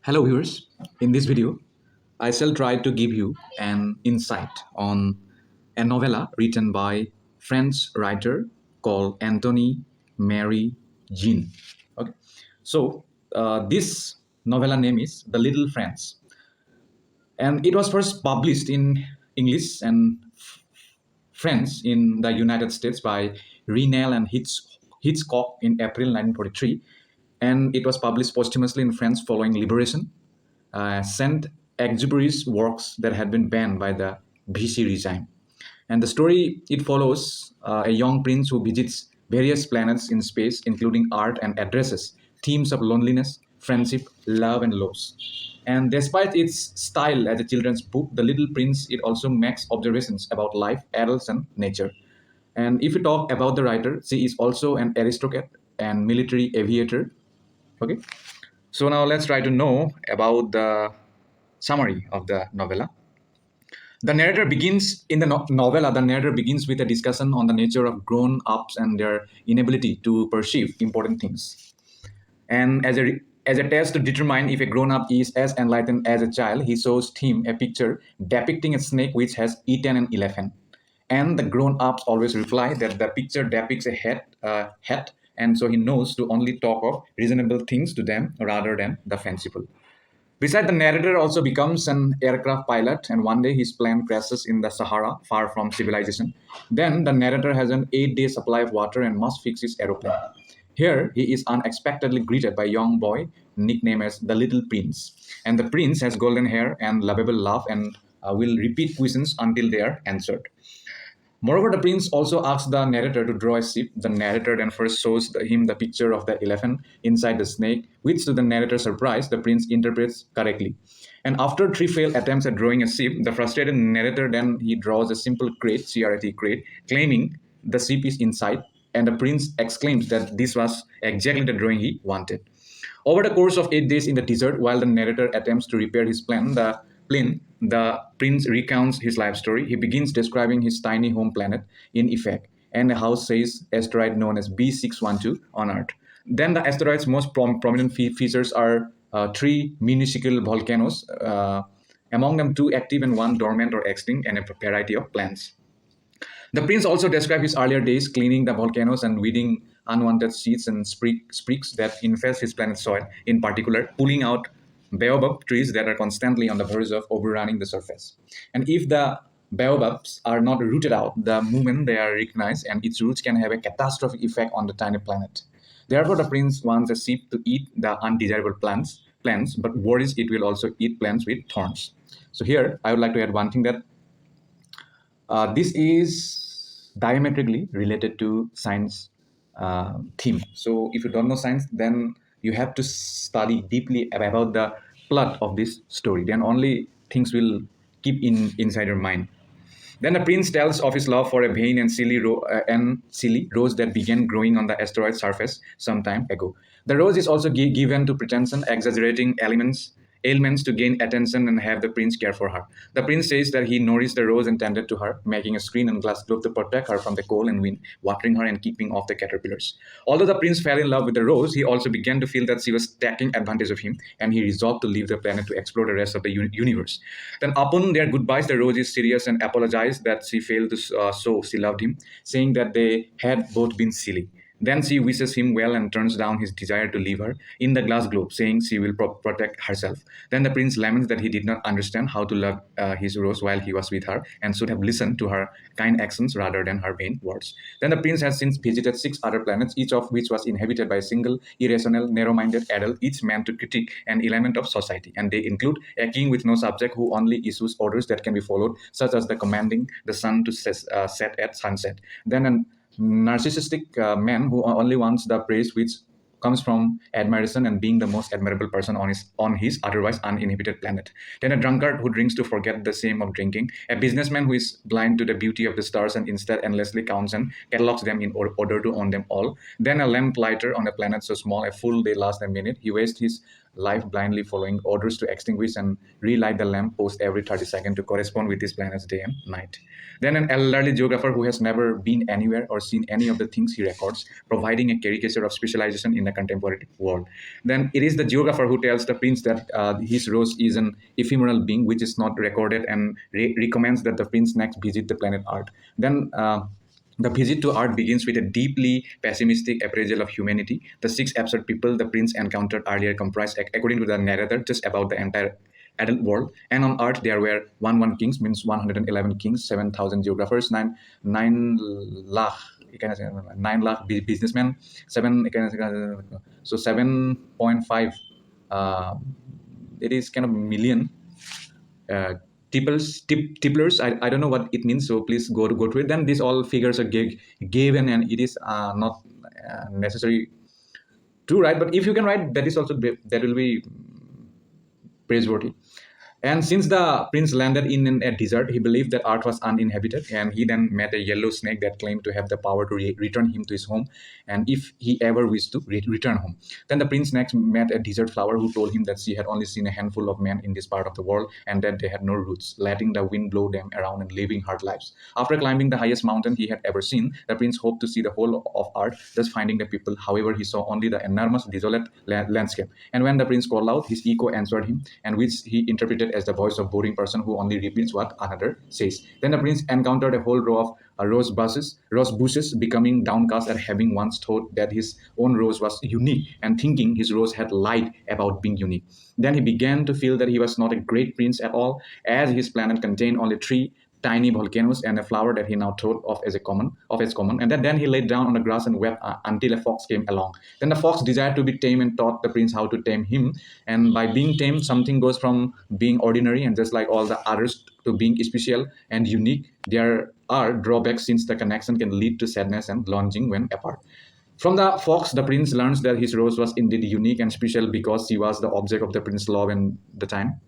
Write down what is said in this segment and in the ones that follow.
Hello viewers, in this video I shall try to give you an insight on a novella written by French writer called Anthony Mary Jean. Okay, so this novella name is The Little Friends, and it was first published in English and French in the United States by Renel and Hitchcock in April 1943, and it was published posthumously in France following liberation. Saint-Exupéry's works that had been banned by the Vichy regime. And the story, it follows a young prince who visits various planets in space, including Earth, and addresses themes of loneliness, friendship, love, and loss. And despite its style as a children's book, The Little Prince, it also makes observations about life, adults, and nature. And if we talk about the writer, she is also an aristocrat and military aviator. Okay, so now let's try to know about the summary of the novella. The narrator begins in the novella. The narrator begins with a discussion on the nature of grown-ups and their inability to perceive important things. And as a test to determine if a grown-up is as enlightened as a child, he shows him a picture depicting a snake which has eaten an elephant. And the grown-ups always reply that the picture depicts a hat, and so he knows to only talk of reasonable things to them rather than the fanciful. Besides, the narrator also becomes an aircraft pilot, and one day his plane crashes in the Sahara, far from civilization. Then the narrator has an 8-day supply of water and must fix his aeroplane. Here, he is unexpectedly greeted by a young boy, nicknamed as the Little Prince. And the prince has golden hair and lovable laugh and will repeat questions until they are answered. Moreover, the prince also asks the narrator to draw a ship. The narrator then first shows him the picture of the elephant inside the snake, which to the narrator's surprise, the prince interprets correctly. And after three failed attempts at drawing a ship, the frustrated narrator then he draws a simple crate, CRT crate, claiming the ship is inside, and the prince exclaims that this was exactly the drawing he wanted. Over the course of 8 days in the desert, while the narrator attempts to repair his the prince recounts his life story. He begins describing his tiny home planet in effect and a house-sized asteroid known as B612 on Earth. Then the asteroid's most prominent features are three minuscule volcanoes, among them two active and one dormant or extinct, and a variety of plants. The prince also described his earlier days cleaning the volcanoes and weeding unwanted seeds and sprigs that infest his planet's soil, in particular, pulling out baobab trees that are constantly on the verge of overrunning the surface. And if the baobabs are not rooted out the moment they are recognized, and its roots can have a catastrophic effect on the tiny planet. Therefore, the prince wants a sheep to eat the undesirable plants, but worries it will also eat plants with thorns. So here, I would like to add one thing that this is diametrically related to science theme. So if you don't know science, then you have to study deeply about the plot of this story. Then only things will keep inside your mind. Then the prince tells of his love for a vain and silly rose that began growing on the asteroid's surface some time ago. The rose is also given to pretension, exaggerating ailments to gain attention and have the prince care for her. The prince says that he nourished the rose and tended to her, making a screen and glass globe to protect her from the cold and wind, watering her and keeping off the caterpillars. Although the prince fell in love with the rose, he also began to feel that she was taking advantage of him, and he resolved to leave the planet to explore the rest of the universe. Then upon their goodbyes, the rose is serious and apologized that she failed to show she loved him, saying that they had both been silly. Then she wishes him well and turns down his desire to leave her in the glass globe, saying she will protect herself. Then the prince laments that he did not understand how to love his rose while he was with her and should have listened to her kind actions rather than her vain words. Then the prince has since visited 6 other planets, each of which was inhabited by a single, irrational, narrow-minded adult, each meant to critique an element of society. And they include a king with no subject who only issues orders that can be followed, such as the commanding the sun to set at sunset. Then an narcissistic man who only wants the praise which comes from admiration and being the most admirable person on his otherwise uninhabited planet. Then a drunkard who drinks to forget the shame of drinking. A businessman who is blind to the beauty of the stars and instead endlessly counts and catalogs them in order to own them all. Then a lamplighter on a planet so small a full day lasts a minute. He wastes his life, blindly following orders to extinguish and relight the lamp post every 30 seconds to correspond with his planet's day and night. Then an elderly geographer who has never been anywhere or seen any of the things he records, providing a caricature of specialization in the contemporary world. Then it is the geographer who tells the prince that his rose is an ephemeral being which is not recorded, and recommends that the prince next visit the planet Earth. Then the visit to Earth begins with a deeply pessimistic appraisal of humanity. The six absurd people the prince encountered earlier comprised, according to the narrator, just about the entire adult world. And on Earth, there were one kings, means 111 kings, 7,000 geographers, nine lakh. 9 lakh businessmen, so 7.5. It is kind of million tipplers. I don't know what it means, so please go to it. Then these all figures are given, and it is not necessary to write, but if you can write, that is also that will be praiseworthy. And since the prince landed in a desert, he believed that Earth was uninhabited, and he then met a yellow snake that claimed to have the power to return him to his home, and if he ever wished to return home. Then the prince next met a desert flower who told him that she had only seen a handful of men in this part of the world, and that they had no roots, letting the wind blow them around and living hard lives. After climbing the highest mountain he had ever seen, the prince hoped to see the whole of Earth, thus finding the people. However, he saw only the enormous, desolate landscape. And when the prince called out, his echo answered him, and which he interpreted as the voice of boring person who only repeats what another says. Then the prince encountered a whole row of rose bushes, becoming downcast at having once thought that his own rose was unique, and thinking his rose had lied about being unique. Then he began to feel that he was not a great prince at all, as his planet contained only three tiny volcanoes and a flower that he now thought of as common. And then he laid down on the grass and wept until a fox came along. Then the fox desired to be tamed and taught the prince how to tame him. And by being tamed, something goes from being ordinary and just like all the others to being special and unique. There are drawbacks, since the connection can lead to sadness and longing when apart. From the fox, the prince learns that his rose was indeed unique and special because she was the object of the prince's love and the time,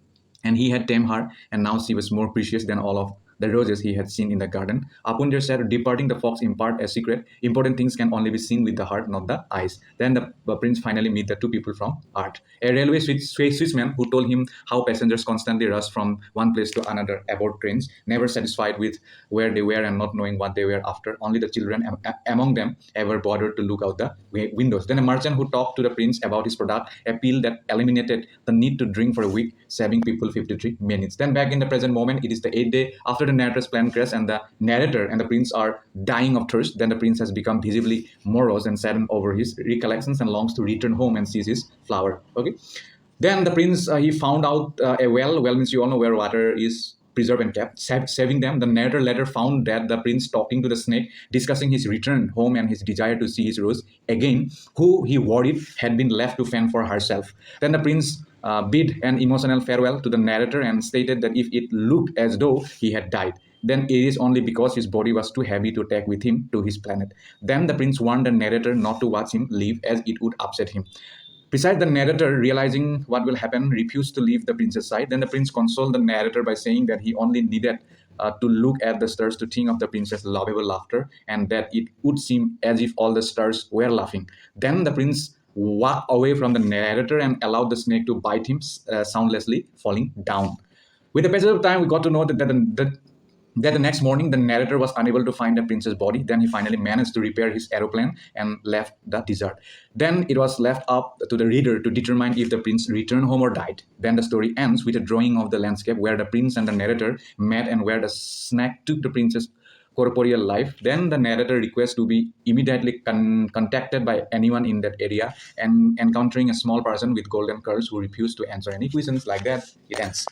and he had tamed her, and now she was more precious than all of the roses he had seen in the garden. Upon their departing, the fox impart a secret. Important things can only be seen with the heart, not the eyes. Then the prince finally meet the two people from Earth. A railway switchman who told him how passengers constantly rush from one place to another aboard trains, never satisfied with where they were and not knowing what they were after. Only the children among them ever bothered to look out the windows. Then a merchant who talked to the prince about his product, a pill that eliminated the need to drink for a week, saving people 53 minutes. Then back in the present moment, it is the 8th day after the narrator's plane crash, and the narrator and the prince are dying of thirst. Then the prince has become visibly morose and saddened over his recollections and longs to return home and seize his flower. Okay. Then the prince, he found out a well. Well means you all know where water is preserved and kept, saving them. The narrator later found that the prince talking to the snake, discussing his return home and his desire to see his rose again, who he worried had been left to fend for herself. Then the prince bid an emotional farewell to the narrator and stated that if it looked as though he had died, then it is only because his body was too heavy to take with him to his planet. Then the prince warned the narrator not to watch him leave, as it would upset him. Besides, the narrator, realizing what will happen, refused to leave the prince's side. Then the prince consoled the narrator by saying that he only needed to look at the stars to think of the prince's lovable laughter, and that it would seem as if all the stars were laughing. Then the prince walked away from the narrator and allowed the snake to bite him, soundlessly falling down. With the passage of time, we got to know that the next morning the narrator was unable to find the prince's body. Then he finally managed to repair his aeroplane and left the desert. Then it was left up to the reader to determine if the prince returned home or died. Then the story ends with a drawing of the landscape where the prince and the narrator met, and where the snake took the prince's corporeal life. Then the narrator requests to be immediately contacted by anyone in that area, and encountering a small person with golden curls who refused to answer any questions. Like that, it ends.